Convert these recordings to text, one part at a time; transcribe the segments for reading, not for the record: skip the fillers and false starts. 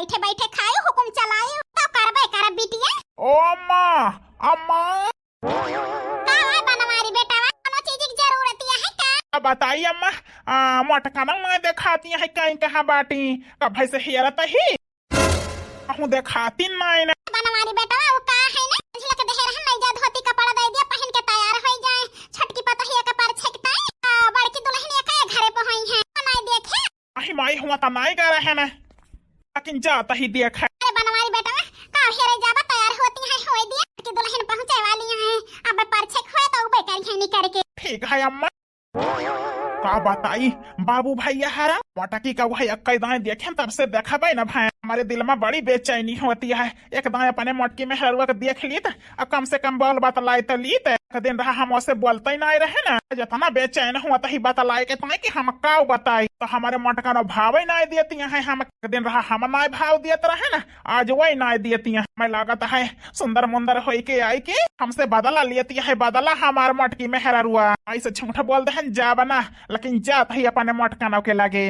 बैठे बैठे खाए हुकुम चलाए तो करबे कर बिटिया। ओ अम्मा अम्मा का है बनवारी बेटा कोनो चीज की जरूरत है का? बताइए अम्मा। मोटकाना मैं दिखाती है कहीं कहाँ बाटी कभी से हेरत ही हूँ दिखाती नहीं ना। बनवारी बेटा वो का है ना झलक देहर हम नहीं जा धोती कपड़ा दे दिया पहन के तैयार हो जाए छटकी पतहिया के पर छकता है बड़की दुल्हन के घरे पे होई है नहीं देखे अही माई हुआ तो नहीं कर रहे ना लेकिन जाता ही देख। अरे बनवारी बेटा का हेरे जाबा तैयार होती है होई दिया कि दुल्हन पहुंचे वाली है अब पर छक होए तो उबे करी है नहीं करके। ठीक है अम्मा। का बताई बाबू भैया हरा मोटकी का वही अक्कई दाएं देखे तब से देखा भाई ना भाई हमारे दिल में बड़ी बेचैनी होती है। एक दाएं अपने मोटकी में हरुआ के देख ली अब कम से कम बोल बतलाई तो ली दिन रहा हम उसे बोलते ही नहीं रहे ना जितना बेचैन हुआ तो ही बतलाई के ताकि हम का बताई तो हमारे मोटका न भाव ही नहीं देती है। हम दिन रहा हम नहीं भाव देते रहे ना आज वही नहीं देती है। हमें लागत है सुंदर मुंदर हो के आई के हमसे बदला लेती है बदला हमारे मोटकी में हरुआ ऐसे झूठ बोलते हैं जा बना लेकिन जात ही अपने मोटका के लगे।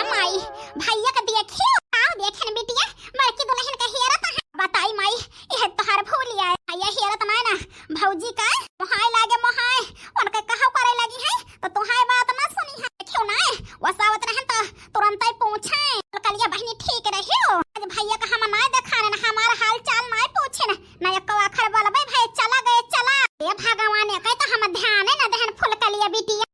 माई भैया का देखियो आओ देखे न बिटिया बड़की दुल्हन का हेरत है बताई माई यह तोहर भूलिया है भैया हेरत ना ना भौजी का मोहाय लागे मोहाय उनके कहौ करे लगी है तो तोहाय बात ना सुनी है क्यों ना वसावत रहन तो तुरंत ही पूछे कलिया बहनी ठीक रही हो आज भैया का हम ना दिखाने ना हमारा हाल चाल ना पूछे ना एक आखर बोला भाई चला गए चला ये भगवान कहे तो हम ध्यान है ना दहन फुल कलिया बिटिया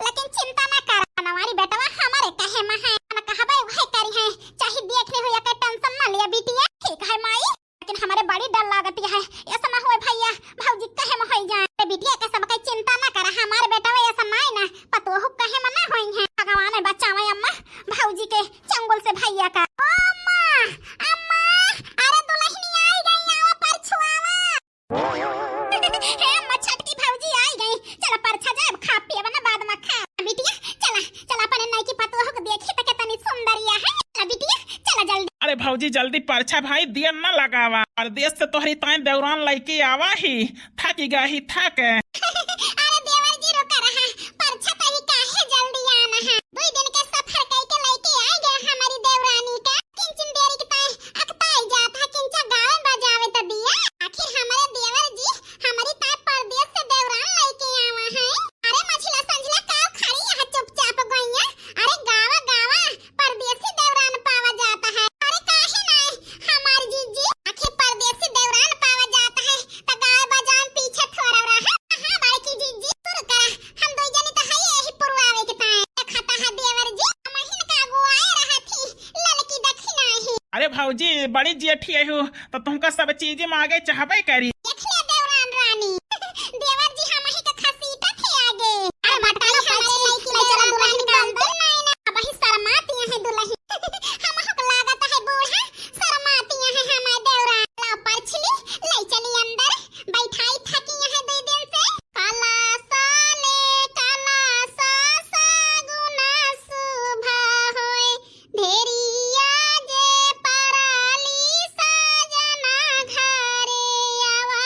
लेकिन चिंता ना कर हमारी बेटा हमारे कहे में है ना कहा भाई वही करी है चाहे देखने हो या के टेंशन ना लिया बिटिया ठीक है माई लेकिन हमारे बड़ी डर लागती है ऐसा ना होए भैया भौजी कहे में हो जाए बिटिया के सब के चिंता ना कर हमारे बेटा ऐसा नहीं ना पतो हो कहे में ना होई है भगवान बचावे अम्मा भौजी के चंगुल से भैया का। ओ अम्मा अम्मा अरे दुल्हनी आई गई आवा पर छुआवा हे अम्मा छटकी भौजी आई गई चल परछा जाए खा पिए बना बाद में खा बिटिया चला चला अपने नाई की पतो हो देखी त कितनी सुंदरिया है चला बिटिया चला जल्दी। अरे भौजी जल्दी परछा भाई दिया न लगावा और देश से तोहरी ताई दौरान लड़की आवा ही थकी गई थक। अरे देवर जी रोका रहा परछा तो ही काहे जल्दी आना है 2 दिन के सफर कई के लड़के आ गए हमारी देवरानी का किंचन देरी के ताई अकताई जाता किंचा गावे बजावे तो दिया आखिर हमारे देवर जी हमारी ताई परदेश से देवरान लड़के आवा है। अरे मछला संजला काव खड़ी यहाँ चुपचाप गईया अरे गावा गावा परदेसी देवरान पावा जाता है अरे काहे नहीं हमारी जीजी आखिर परदेसी देवरान पावा जाता है तो गाय बजान पीछे थोड़ा रहा हां बाकी जीजी तुर करा हम दो जने तो है यही पुरवावे के ताए खाता है देवर जी महीन का गुआए रहा थी ललकी दक्षिणा ही। अरे भौजी बड़ी जेठी हो तो तुमका सब चीजें मांगे चाहबे करी देख ले देवरान रानी देवर जी हम ही का खसीटा थे आगे अरे मटाली हमारे लड़की ले चला दुल्हन का अंदर नहीं ना अब ही शर्माती है दुल्हन हम को लागत है बूढ़ा शर्माती है हमारे देवरान ला परछली ले चली अंदर बैठाई थकी है 2 दिन से काला सागुना सुभा होए ढेरिया जे पराली सजना घरे आवा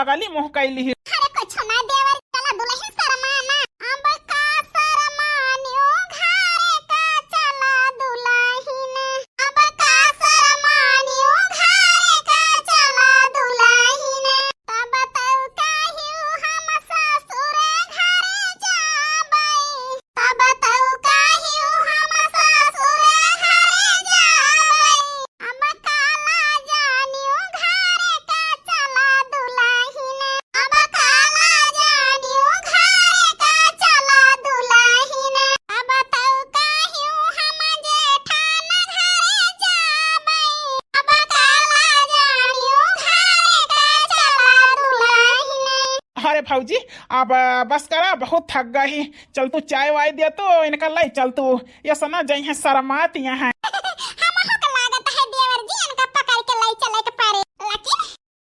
पगली मुंह कैली। अरे कुछ ना देवर चला दुल्हन शर्माना अब का शर्मानियो घरे का चला दुल्हन अब का शर्मानियो घरे का चला दुल्हन तब तऊ काहियो हम ससुर घरे जाबै तब तऊ काहियो हम ससुर घरे जाबै अब काला जानियो घरे का चला दुल्हन अब काला जानियो घरे का चला दुल्हन अब तऊ काहियो हम जेठान घरे जाबै अब काला जानियो घरे का चला दुल्हन। अरे भौजी अब बस करा, बहुत थक गई। चल तू चाय वाय दिया तो इनका लाई चल तू, ये सना जई है शर्मात यहाँ। हमहु के लागत है देवर जी इनका पकड़ के लाई चले के पारे, लेकिन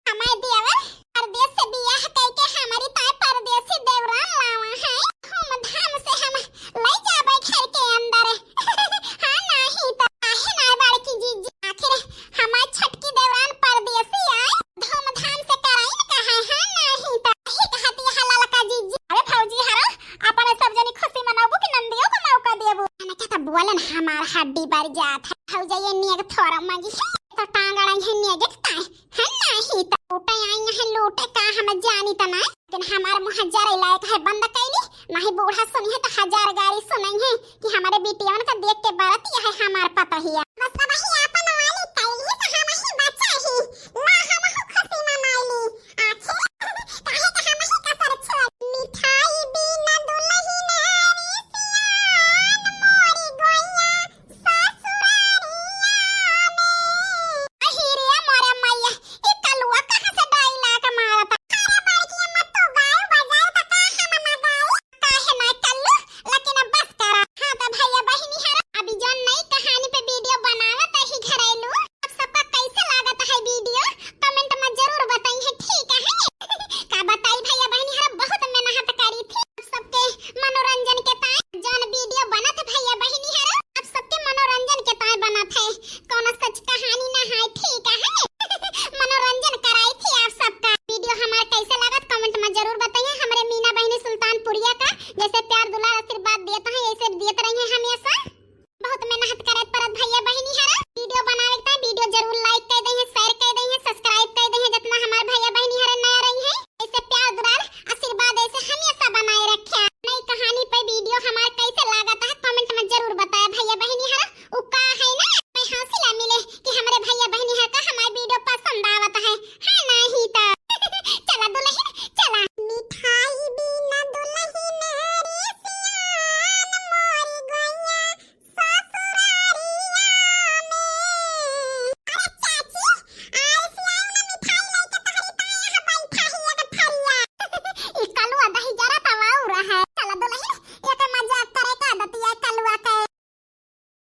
हमारे देवर परदेश से बियाह कई के हमारी ताई परदेसी देवरान लावा है, धूमधाम से हम लाई जाबै घर के अंदर। हां नहीं तो काहे ना बाड़की जीजी, आखिर हमार छटकी देवरान परदेसी आए धूमधाम से कराइन कहा है नहीं तो ही कहती है ललका जीजी। अरे भौजी हरो अपने सब जनी खुशी मनाबू कि नंदियों को मौका देबू। मैंने कहता बोलन हमार हड्डी बर जात है भौजा ये नियग थोड़ा मगी है तो टांगड़ा है नियग ताई है नहीं तो लूटे आई है लूटे का हम जानी त ना, लेकिन हमार मुंह जरे लायक है बंद कैली नहीं बूढ़ा सुनी है तो हजार गाड़ी सुनाई है कि हमारे बेटियों का देख के बरत है हमार पता ही है। बस वही अपन